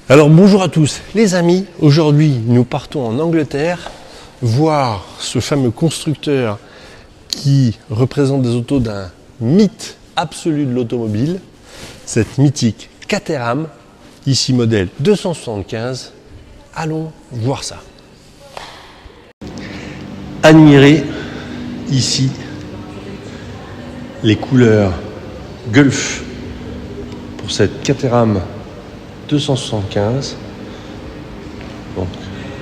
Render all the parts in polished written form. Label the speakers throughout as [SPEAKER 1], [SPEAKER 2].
[SPEAKER 1] Alors bonjour à tous les amis, aujourd'hui nous partons en Angleterre voir ce fameux constructeur qui représente des autos d'un mythe absolu de l'automobile, cette mythique Caterham, ici modèle 275. Allons voir ça. Admirez ici les couleurs Gulf pour cette Caterham 275, donc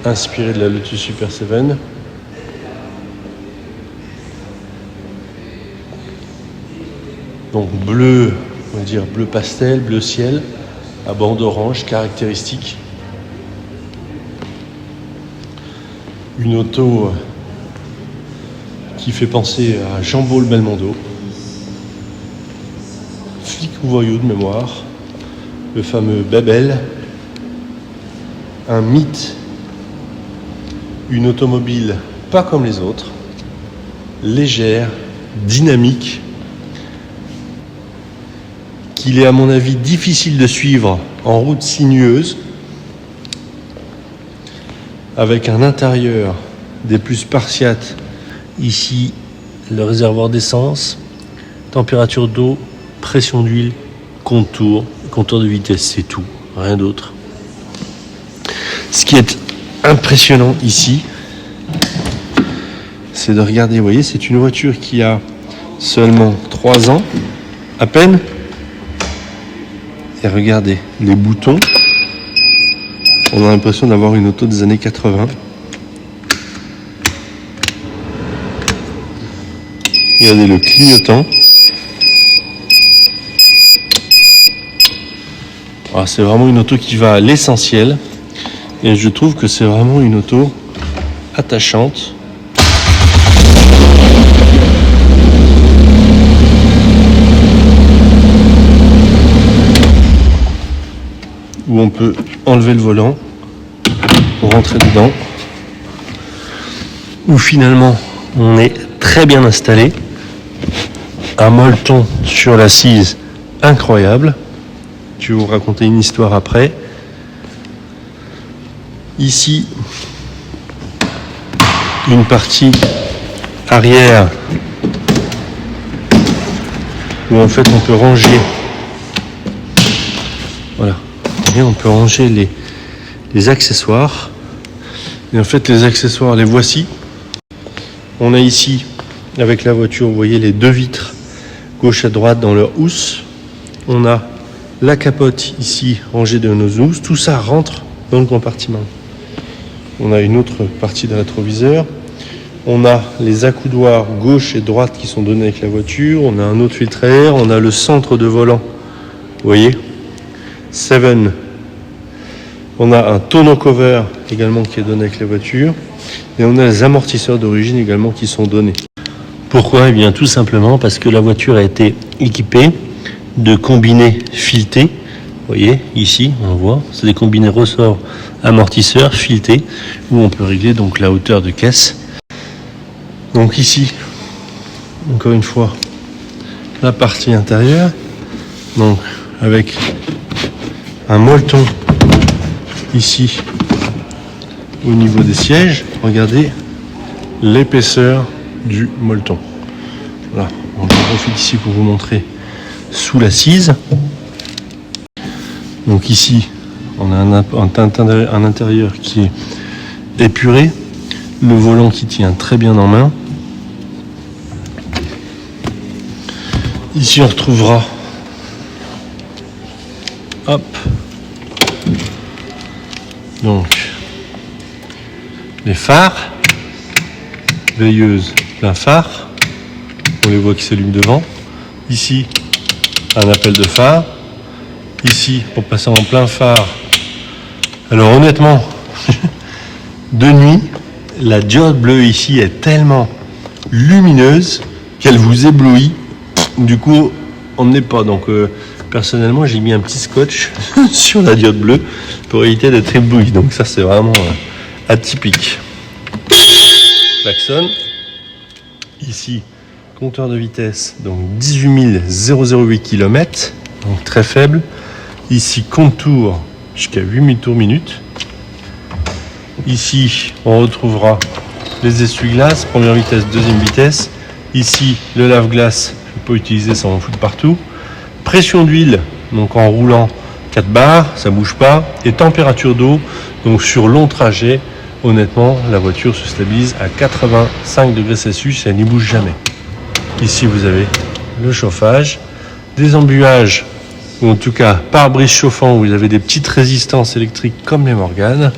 [SPEAKER 1] inspiré de la Lotus Super 7. Donc bleu, on va dire bleu pastel, bleu ciel, à bord d'orange, caractéristique. Une auto qui fait penser à Jean-Paul Belmondo, flic ou voyou de mémoire. Le fameux Babel, un mythe, une automobile pas comme les autres, légère, dynamique, qu'il est à mon avis difficile de suivre en route sinueuse, avec un intérieur des plus spartiates. Ici, le réservoir d'essence, température d'eau, pression d'huile, contour de vitesse, c'est tout, rien d'autre. Ce qui est impressionnant ici, c'est de regarder, vous voyez, c'est une voiture qui a seulement 3 ans, à peine. Et regardez, les boutons, on a l'impression d'avoir une auto des années 80. Regardez le clignotant. Alors, c'est vraiment une auto qui va à l'essentiel et je trouve que c'est vraiment une auto attachante. Où on peut enlever le volant, rentrer dedans, où finalement on est très bien installé, un molleton sur l'assise incroyable. Je vais vous raconter une histoire après. Ici, une partie arrière où en fait on peut ranger. Voilà. Et on peut ranger les accessoires. Et en fait, les accessoires, les voici. On a ici, avec la voiture, vous voyez les 2 vitres gauche à droite dans leur housse. On a la capote ici rangée de nos housses, tout ça rentre dans le compartiment. On a une autre partie de rétroviseur. On a les accoudoirs gauche et droite qui sont donnés avec la voiture. On a un autre filtre à air. On a le centre de volant. Vous voyez, 7. On a un tonneau cover également qui est donné avec la voiture. Et on a les amortisseurs d'origine également qui sont donnés. Pourquoi ? Eh bien tout simplement parce que la voiture a été équipée de combinés filetés. Vous voyez, ici, on voit, c'est des combinés ressort amortisseurs filetés où on peut régler donc la hauteur de caisse. Donc ici, encore une fois, la partie intérieure, donc avec un molleton ici au niveau des sièges. Regardez l'épaisseur du molleton. Voilà, on profite ici pour vous montrer sous l'assise. Donc ici, on a un intérieur qui est épuré, le volant qui tient très bien en main. Ici, on retrouvera donc les phares, veilleuse plein phare, on les voit qui s'allument devant. Ici, un appel de phare. Ici, pour passer en plein phare. Alors honnêtement, de nuit, la diode bleue ici est tellement lumineuse qu'elle vous éblouit. Du coup, on n'est pas. Donc personnellement, j'ai mis un petit scotch sur la diode bleue pour éviter d'être ébloui. Donc ça, c'est vraiment atypique. Klaxon. Ici, compteur de vitesse, donc 18 008 km, donc très faible. Ici, contour jusqu'à 8000 tours minute. Ici, on retrouvera les essuie-glaces, première vitesse, deuxième vitesse. Ici, le lave-glace, je ne peux pas utiliser, ça en fout partout. Pression d'huile, donc en roulant 4 bars, ça ne bouge pas. Et température d'eau, donc sur long trajet, honnêtement, la voiture se stabilise à 85 degrés Celsius et elle n'y bouge jamais. Ici, vous avez le chauffage, des embuages, ou en tout cas pare-brise chauffant, où vous avez des petites résistances électriques comme les Morgan.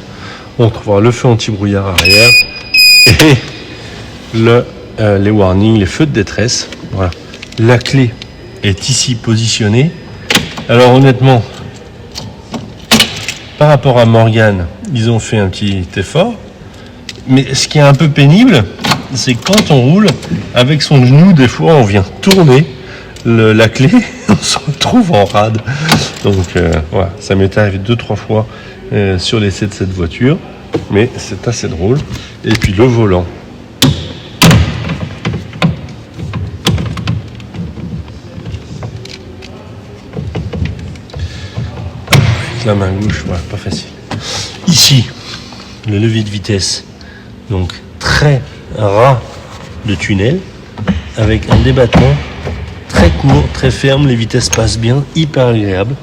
[SPEAKER 1] On trouvera le feu anti-brouillard arrière et les warnings, les feux de détresse. Voilà. La clé est ici positionnée. Alors honnêtement, par rapport à Morgan, ils ont fait un petit effort. Mais ce qui est un peu pénible, c'est quand on roule, avec son genou, des fois on vient tourner la clé, on se retrouve en rade. Donc voilà, ça m'est arrivé 2-3 fois sur l'essai de cette voiture. Mais c'est assez drôle. Et puis le volant. Avec la main gauche, voilà, pas facile. Ici, le levier de vitesse. Donc très ras de tunnel. Avec un débattement très court, très ferme. Les vitesses passent bien, hyper agréable.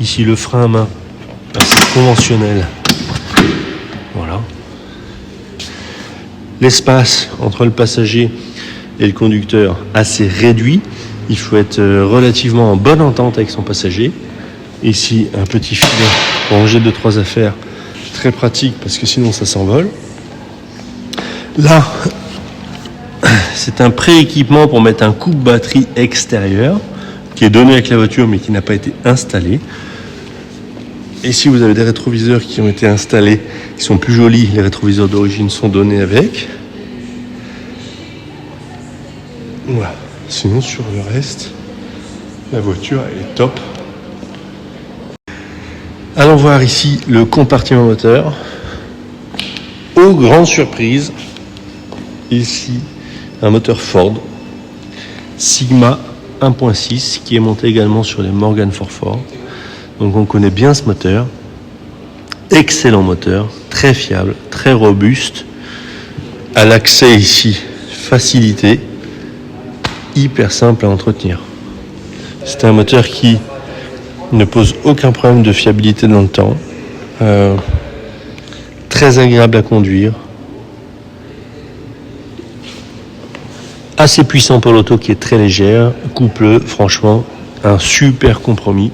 [SPEAKER 1] Ici, le frein à main, assez conventionnel. Voilà. L'espace entre le passager et le conducteur assez réduit. Il faut être relativement en bonne entente avec son passager. Ici, un petit filet pour ranger 2-3 affaires. Très pratique parce que sinon ça s'envole. Là, c'est un pré-équipement pour mettre un coupe-batterie extérieur qui est donné avec la voiture mais qui n'a pas été installé. Et si vous avez des rétroviseurs qui ont été installés, qui sont plus jolis, les rétroviseurs d'origine sont donnés avec. Voilà. Sinon, sur le reste, la voiture elle est top. Allons voir ici le compartiment moteur. Aux grandes surprises, ici, un moteur Ford Sigma 1.6 qui est monté également sur les Morgan Ford. Donc on connaît bien ce moteur, excellent moteur, très fiable, très robuste, à l'accès ici, facilité, hyper simple à entretenir. C'est un moteur qui ne pose aucun problème de fiabilité dans le temps, très agréable à conduire, assez puissant pour l'auto qui est très légère, couple, franchement, un super compromis.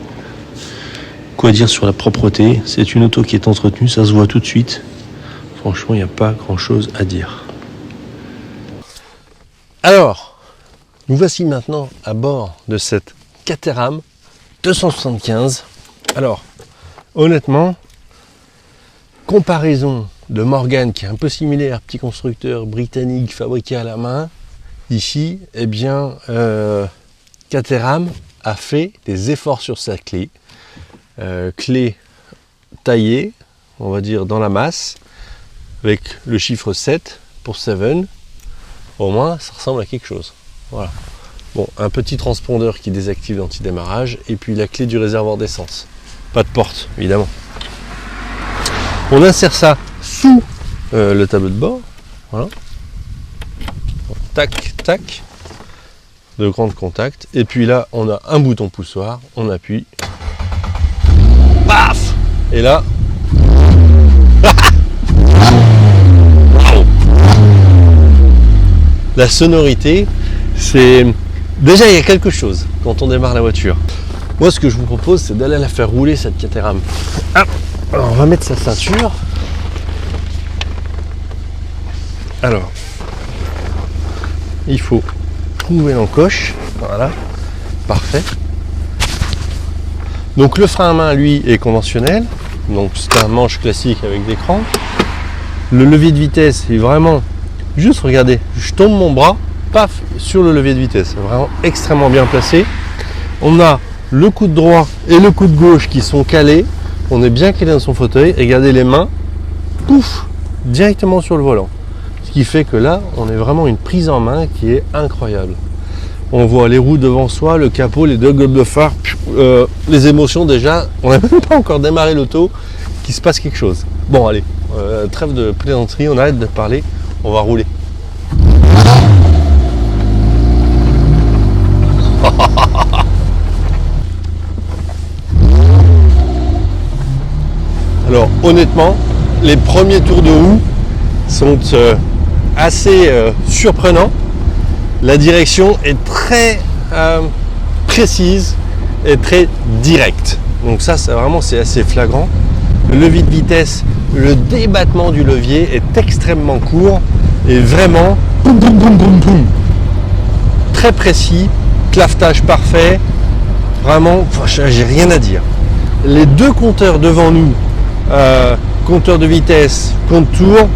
[SPEAKER 1] Quoi dire sur la propreté, c'est une auto qui est entretenue, ça se voit tout de suite. Franchement, il n'y a pas grand chose à dire. Alors, nous voici maintenant à bord de cette Caterham 275. Alors, honnêtement, comparaison de Morgan qui est un peu similaire, petit constructeur britannique fabriqué à la main. Ici, eh bien, Caterham a fait des efforts sur sa clé. Clé taillée, on va dire dans la masse, avec le chiffre 7 pour 7. Au moins, ça ressemble à quelque chose. Voilà. Bon, un petit transpondeur qui désactive l'antidémarrage et puis la clé du réservoir d'essence. Pas de porte, évidemment. On insère ça sous le tableau de bord. Voilà. Tac, tac. De grands contacts. Et puis là, on a un bouton poussoir. On appuie. Paf! Et là. La sonorité, c'est... Déjà, il y a quelque chose quand on démarre la voiture. Moi, ce que je vous propose, c'est d'aller la faire rouler, cette Caterham. Ah, alors, on va mettre sa ceinture. Alors, il faut trouver l'encoche. Voilà, parfait. Donc, le frein à main, lui, est conventionnel. Donc, c'est un manche classique avec des crampes. Le levier de vitesse est vraiment... Juste, regardez, je tombe mon bras, paf, sur le levier de vitesse. Vraiment extrêmement bien placé. On a le coude droit et le coude gauche qui sont calés. On est bien calé dans son fauteuil. Et regardez les mains, pouf, directement sur le volant. Ce qui fait que là, on est vraiment une prise en main qui est incroyable. On voit les roues devant soi, le capot, les deux globes de phare, les émotions déjà. On n'a même pas encore démarré l'auto, qu'il se passe quelque chose. Bon allez, trêve de plaisanterie, on arrête de parler, on va rouler. Alors honnêtement, les premiers tours de roue sont assez surprenants. La direction est très précise et très directe. Donc ça, c'est assez flagrant. Le levier de vitesse, le débattement du levier est extrêmement court et vraiment boum, boum, boum, boum, boum. Très précis, clavetage parfait. Vraiment, j'ai rien à dire. Les deux compteurs devant nous, compteur de vitesse, compte tour,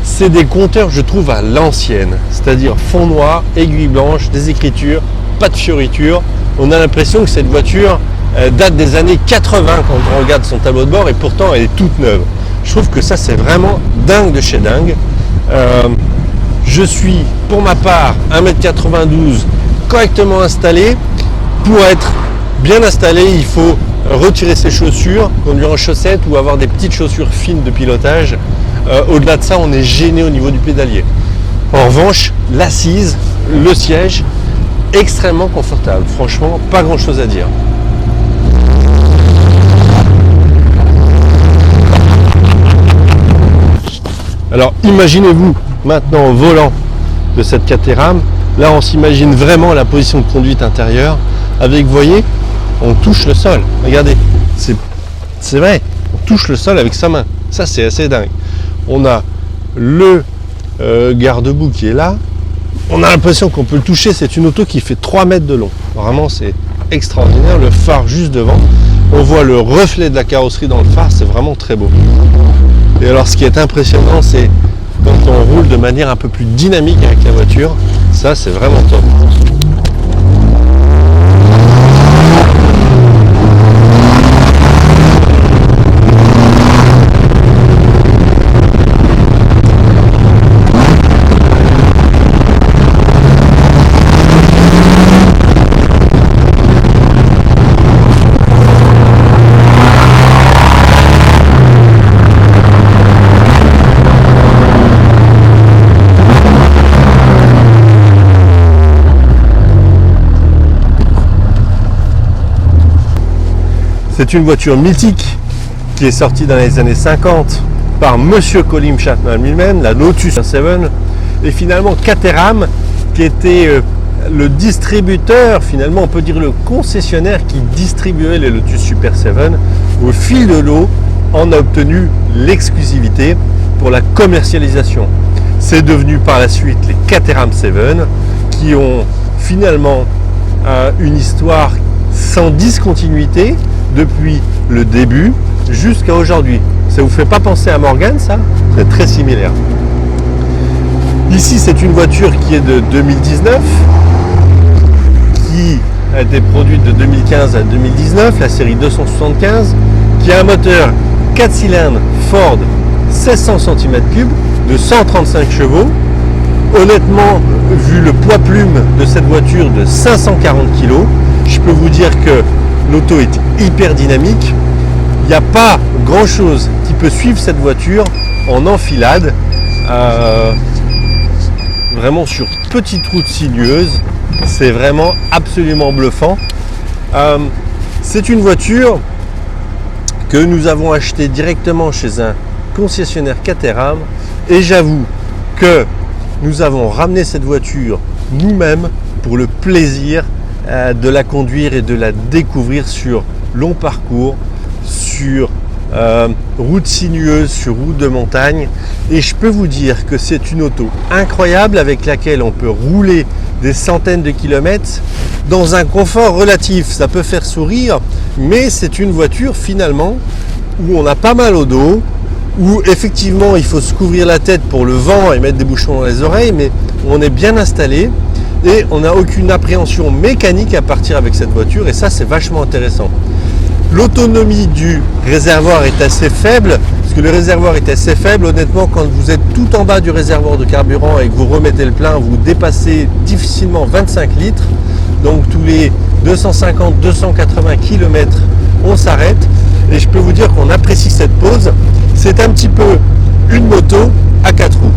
[SPEAKER 1] c'est des compteurs, je trouve, à l'ancienne, c'est-à-dire fond noir, aiguille blanche, des écritures, pas de fioritures. On a l'impression que cette voiture date des années 80 quand on regarde son tableau de bord et pourtant elle est toute neuve. Je trouve que ça, c'est vraiment dingue de chez dingue. Je suis, pour ma part, 1m92, correctement installé. Pour être bien installé, il faut retirer ses chaussures, conduire en chaussettes ou avoir des petites chaussures fines de pilotage. Au-delà de ça, on est gêné au niveau du pédalier. En revanche, l'assise, le siège, extrêmement confortable. Franchement, pas grand-chose à dire. Alors, imaginez-vous maintenant au volant de cette Caterham. Là, on s'imagine vraiment la position de conduite intérieure. Avec, vous voyez, on touche le sol. Regardez, c'est vrai, on touche le sol avec sa main. Ça, c'est assez dingue. On a le garde-boue qui est là. On a l'impression qu'on peut le toucher. C'est une auto qui fait 3 mètres de long. Vraiment, c'est extraordinaire. Le phare juste devant. On voit le reflet de la carrosserie dans le phare. C'est vraiment très beau. Et alors, ce qui est impressionnant, c'est quand on roule de manière un peu plus dynamique avec la voiture. Ça, c'est vraiment top. C'est une voiture mythique qui est sortie dans les années 50 par Monsieur Colin Chapman lui-même, la Lotus 7. Et finalement Caterham, qui était le distributeur, finalement on peut dire le concessionnaire qui distribuait les Lotus Super 7, au fil de l'eau, en a obtenu l'exclusivité pour la commercialisation. C'est devenu par la suite les Caterham 7 qui ont finalement une histoire sans discontinuité depuis le début jusqu'à aujourd'hui. Ça vous fait pas penser à Morgan, ça? C'est très similaire. Ici, c'est une voiture qui est de 2019, qui a été produite de 2015 à 2019, la série 275, qui a un moteur 4 cylindres Ford 1600 cm3 de 135 chevaux. Honnêtement, vu le poids plume de cette voiture de 540 kg, je peux vous dire que l'auto est hyper dynamique. Il n'y a pas grand chose qui peut suivre cette voiture en enfilade. Vraiment sur petite route sinueuse. C'est vraiment absolument bluffant. C'est une voiture que nous avons achetée directement chez un concessionnaire Caterham. Et j'avoue que nous avons ramené cette voiture nous-mêmes pour le plaisir de la conduire et de la découvrir sur long parcours, sur route sinueuse, sur route de montagne. Et je peux vous dire que c'est une auto incroyable avec laquelle on peut rouler des centaines de kilomètres dans un confort relatif. Ça peut faire sourire, mais c'est une voiture finalement où on a pas mal au dos, où effectivement il faut se couvrir la tête pour le vent et mettre des bouchons dans les oreilles, mais on est bien installé. Et on n'a aucune appréhension mécanique à partir avec cette voiture, et ça c'est vachement intéressant. L'autonomie du réservoir est assez faible, parce que le réservoir est assez faible. Honnêtement, quand vous êtes tout en bas du réservoir de carburant et que vous remettez le plein, vous dépassez difficilement 25 litres. Donc tous les 250-280 km, on s'arrête. Et je peux vous dire qu'on apprécie cette pause. C'est un petit peu une moto à 4 roues.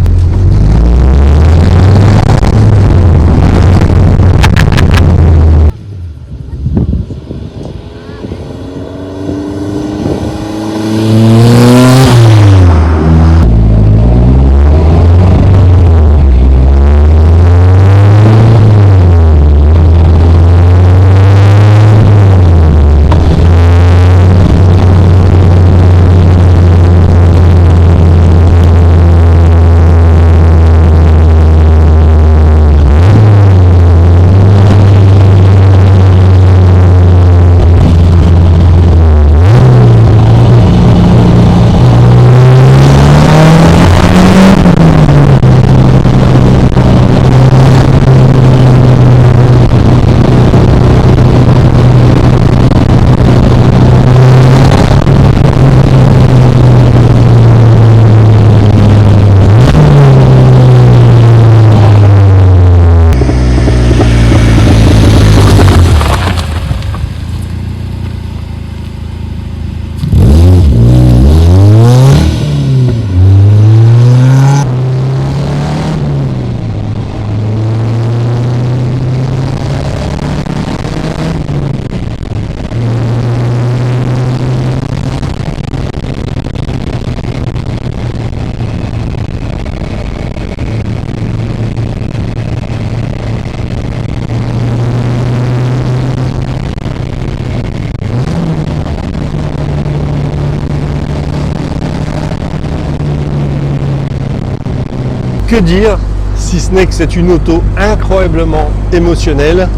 [SPEAKER 1] Que dire si ce n'est que c'est une auto incroyablement émotionnelle,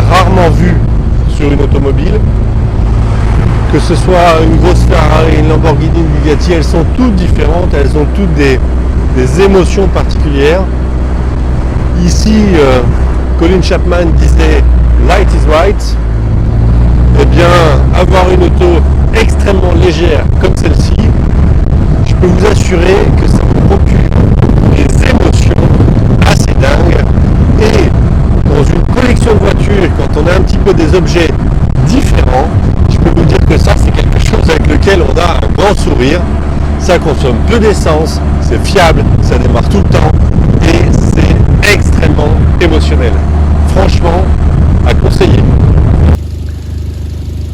[SPEAKER 1] rarement vue sur une automobile. Que ce soit une grosse Ferrari, une Lamborghini, une Bugatti, elles sont toutes différentes, elles ont toutes des émotions particulières. Ici, Colin Chapman disait « Light is right ». Eh bien, avoir une auto extrêmement légère comme celle-ci, je peux vous assurer que ça vous procure des émotions assez dingues. Et dans une collection de voitures, quand on a un petit peu des objets différents, je peux vous dire que ça, c'est quelque chose avec lequel on a un grand sourire. Ça consomme peu d'essence, c'est fiable, ça démarre tout le temps et c'est extrêmement émotionnel. Franchement, à conseiller.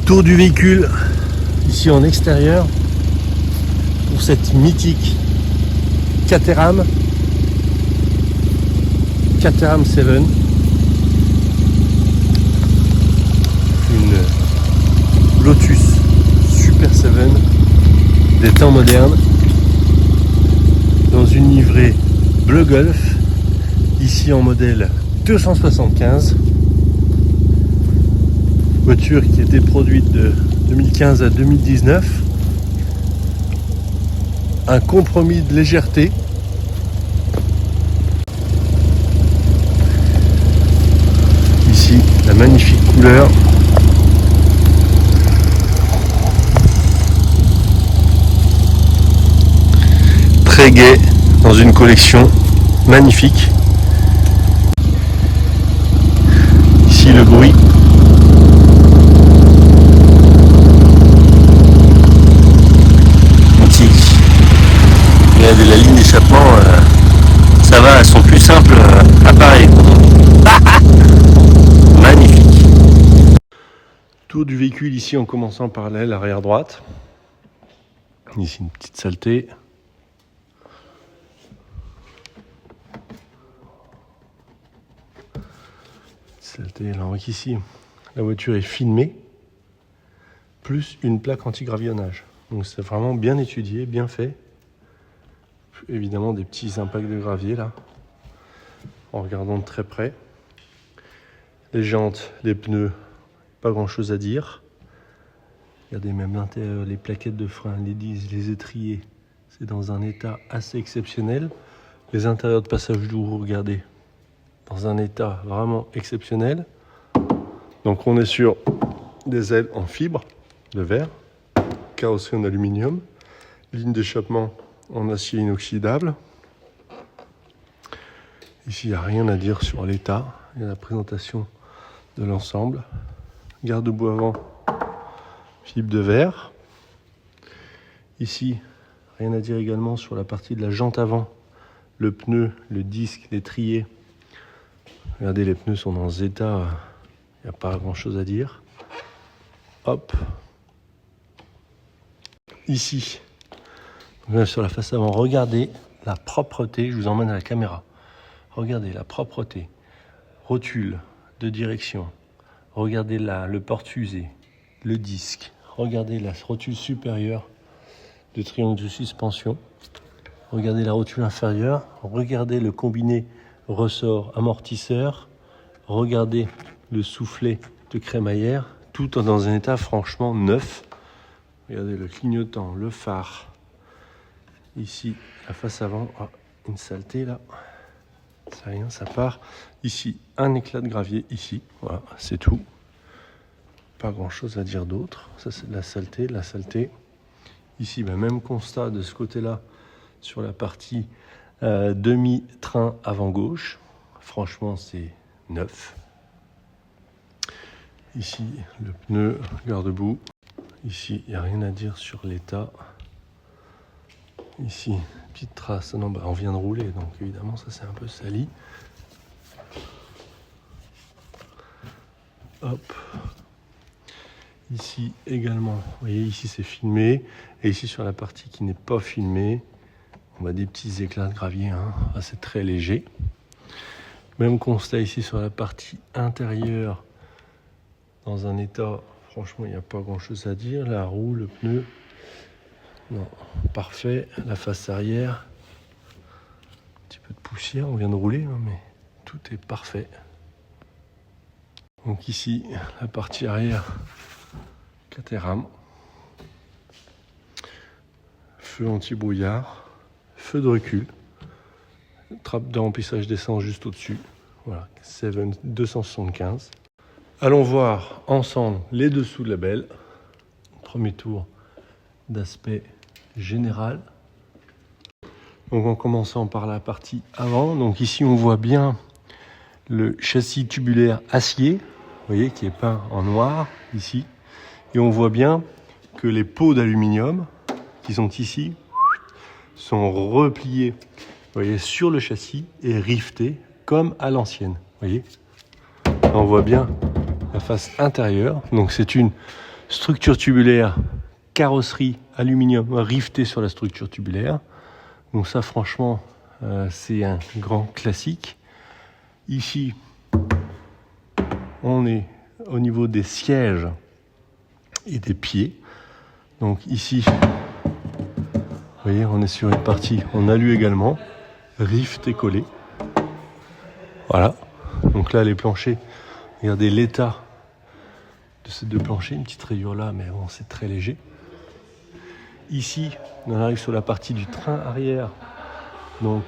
[SPEAKER 1] Tour du véhicule ici en extérieur pour cette mythique Caterham 7, une Lotus Super 7 des temps modernes dans une livrée bleu Golf, ici en modèle 275, voiture qui était produite de 2015 à 2019, un compromis de légèreté. Ici la magnifique couleur, très gai dans une collection magnifique. Ici le bruit. De la ligne d'échappement, ça va, elles sont plus simples à Paris. Magnifique. Tour du véhicule ici en commençant par l'aile arrière droite. Ici une petite saleté. Saleté, alors ici la voiture est filmée, plus une plaque anti-gravillonnage. Donc c'est vraiment bien étudié, bien fait. Évidemment des petits impacts de gravier là, en regardant de très près. Les jantes, les pneus, pas grand chose à dire. Regardez même l'intérieur, les plaquettes de frein, les disques, les étriers, c'est dans un état assez exceptionnel. Les intérieurs de passage doux, regardez, dans un état vraiment exceptionnel. Donc on est sur des ailes en fibre de verre, carrosserie en aluminium. ligne d'échappement en acier inoxydable. Ici, il n'y a rien à dire sur l'état et la présentation de l'ensemble. Garde-boue avant, fibre de verre. Ici, rien à dire également sur la partie de la jante avant, le pneu, le disque, l'étrier. Regardez, les pneus sont dans cet état, il n'y a pas grand chose à dire. Hop. Ici, sur la face avant, regardez la propreté, je vous emmène à la caméra. Regardez la propreté, rotule de direction, regardez là le porte-fusée, le disque, regardez la rotule supérieure de triangle de suspension, regardez la rotule inférieure, regardez le combiné ressort amortisseur, regardez le soufflet de crémaillère, tout dans un état franchement neuf. Regardez le clignotant, le phare, ici la face avant, ah, une saleté là. C'est rien, ça part. Ici, un éclat de gravier, ici. Voilà, c'est tout. Pas grand-chose à dire d'autre. Ça, c'est de la saleté, de la saleté. Ici, même constat de ce côté-là, sur la partie demi-train avant-gauche. Franchement, c'est neuf. Ici, le pneu garde-boue. Ici, il n'y a rien à dire sur l'état. Ici, petite trace. Non, on vient de rouler, donc évidemment, ça c'est un peu sali. Hop. Ici également, vous voyez, ici c'est filmé. Et ici, sur la partie qui n'est pas filmée, on a des petits éclats de gravier. Hein. Ah, c'est très léger. Même constat ici sur la partie intérieure, dans un état, franchement, il n'y a pas grand-chose à dire. La roue, le pneu. Non, parfait. La face arrière, un petit peu de poussière, on vient de rouler, hein, mais tout est parfait. Donc ici, la partie arrière, Caterham. Feu anti-brouillard, feu de recul, trappe de remplissage d'essence juste au-dessus. Voilà, 275. Allons voir ensemble les dessous de la belle. Premier tour d'aspect général. Donc en commençant par la partie avant, donc ici on voit bien le châssis tubulaire acier, vous voyez, qui est peint en noir ici, et on voit bien que les pots d'aluminium qui sont ici sont repliés, vous voyez, sur le châssis et riftés comme à l'ancienne, vous voyez. On voit bien la face intérieure, donc c'est une structure tubulaire carrosserie aluminium riveté sur la structure tubulaire. Donc ça, franchement, c'est un grand classique. Ici, on est au niveau des sièges et des pieds. Donc ici, vous voyez, on est sur une partie en alu également, riveté collé. Voilà. Donc là, les planchers, regardez l'état de ces deux planchers, une petite rayure là, mais bon, c'est très léger. Ici, on arrive sur la partie du train arrière, donc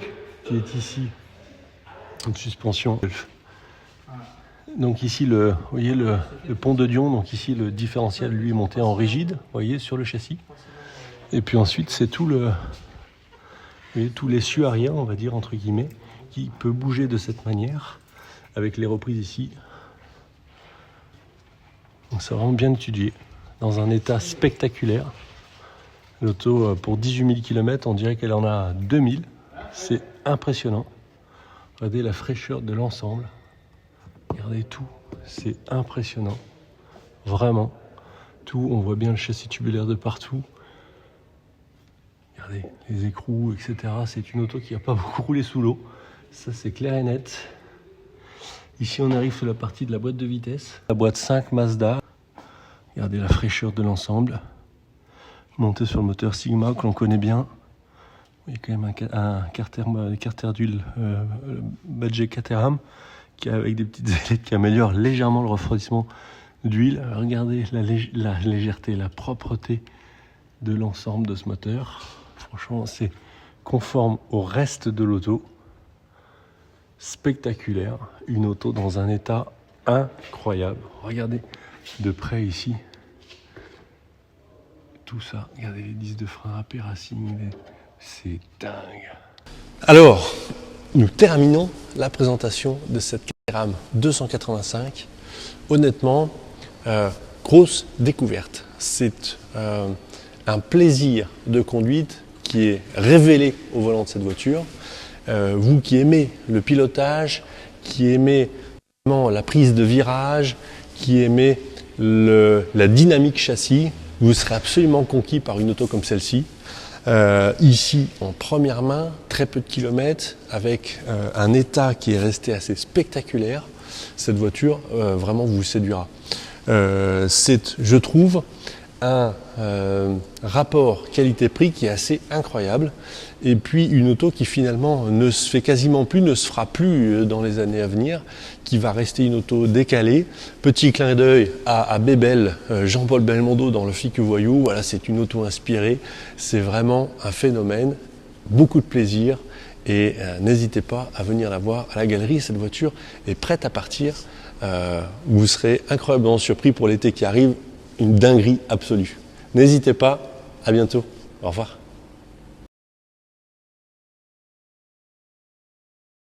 [SPEAKER 1] qui est ici, une suspension. Donc ici, vous voyez le pont de Dion, donc ici le différentiel lui est monté en rigide, vous voyez, sur le châssis. Et puis ensuite, c'est tout l'essieu arrière, on va dire entre guillemets, qui peut bouger de cette manière, avec les reprises ici. Donc c'est vraiment bien étudié, dans un état spectaculaire. L'auto, pour 18 000 km, on dirait qu'elle en a 2000. C'est impressionnant. Regardez la fraîcheur de l'ensemble. Regardez tout. C'est impressionnant. Vraiment. Tout. On voit bien le châssis tubulaire de partout. Regardez les écrous, etc. C'est une auto qui n'a pas beaucoup roulé sous l'eau. Ça, c'est clair et net. Ici, on arrive sur la partie de la boîte de vitesse. La boîte 5 Mazda. Regardez la fraîcheur de l'ensemble. Monté sur le moteur Sigma que l'on connaît bien. Il y a quand même un carter d'huile badgé Caterham qui avec des petites ailettes qui améliorent légèrement le refroidissement d'huile. Regardez la légèreté, la propreté de l'ensemble de ce moteur. Franchement, c'est conforme au reste de l'auto. Spectaculaire. Une auto dans un état incroyable. Regardez de près ici. tout ça. Regardez les disques de frein AP Racing, c'est dingue. Alors, nous terminons la présentation de cette Ram 285. Honnêtement, grosse découverte. C'est un plaisir de conduite qui est révélé au volant de cette voiture. Vous qui aimez le pilotage, qui aimez la prise de virage, qui aimez la dynamique châssis, vous serez absolument conquis par une auto comme celle-ci. Ici, en première main, très peu de kilomètres, avec un état qui est resté assez spectaculaire. Cette voiture, vraiment, vous séduira. C'est, je trouve, un rapport qualité-prix qui est assez incroyable. Et puis une auto qui finalement ne se fait quasiment plus, ne se fera plus dans les années à venir, qui va rester une auto décalée. Petit clin d'œil à Bébel, Jean-Paul Belmondo dans Le Flic Voyou. Voilà, c'est une auto inspirée. C'est vraiment un phénomène. Beaucoup de plaisir. Et n'hésitez pas à venir la voir à la galerie. Cette voiture est prête à partir. Vous serez incroyablement surpris pour l'été qui arrive. Une dinguerie absolue. N'hésitez pas. À bientôt. Au revoir.